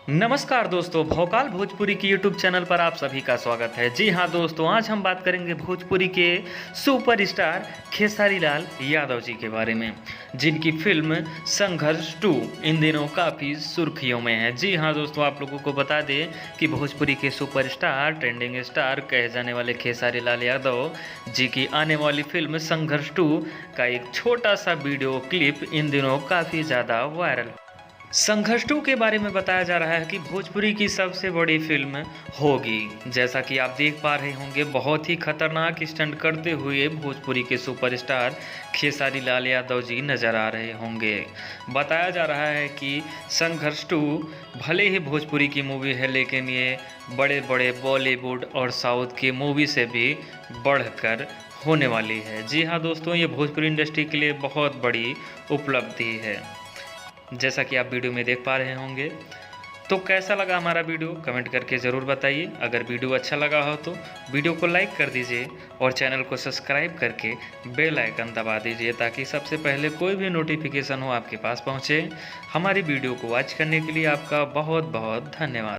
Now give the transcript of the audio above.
नमस्कार दोस्तों, भोकाल भोजपुरी की यूट्यूब चैनल पर आप सभी का स्वागत है। जी हाँ दोस्तों, आज हम बात करेंगे भोजपुरी के सुपरस्टार खेसारी लाल यादव जी के बारे में, जिनकी फिल्म संघर्ष 2 इन दिनों काफ़ी सुर्खियों में है। जी हाँ दोस्तों, आप लोगों को बता दें कि भोजपुरी के सुपरस्टार, ट्रेंडिंग स्टार कहे जाने वाले खेसारी लाल यादव जी की आने वाली फिल्म संघर्ष 2 का एक छोटा सा वीडियो क्लिप इन दिनों काफ़ी ज़्यादा वायरल। संघर्ष 2 के बारे में बताया जा रहा है कि भोजपुरी की सबसे बड़ी फिल्म होगी। जैसा कि आप देख पा रहे होंगे, बहुत ही खतरनाक स्टंट करते हुए भोजपुरी के सुपरस्टार खेसारी लाल यादव जी नजर आ रहे होंगे। बताया जा रहा है कि संघर्ष 2 भले ही भोजपुरी की मूवी है, लेकिन ये बड़े बड़े बॉलीवुड और साउथ की मूवी से भी बढ़कर होने वाली है। जी हाँ दोस्तों, ये भोजपुरी इंडस्ट्री के लिए बहुत बड़ी उपलब्धि है, जैसा कि आप वीडियो में देख पा रहे होंगे। तो कैसा लगा हमारा वीडियो, कमेंट करके ज़रूर बताइए। अगर वीडियो अच्छा लगा हो तो वीडियो को लाइक कर दीजिए और चैनल को सब्सक्राइब करके बेल आइकन दबा दीजिए, ताकि सबसे पहले कोई भी नोटिफिकेशन हो आपके पास पहुंचे। हमारी वीडियो को वॉच करने के लिए आपका बहुत बहुत धन्यवाद।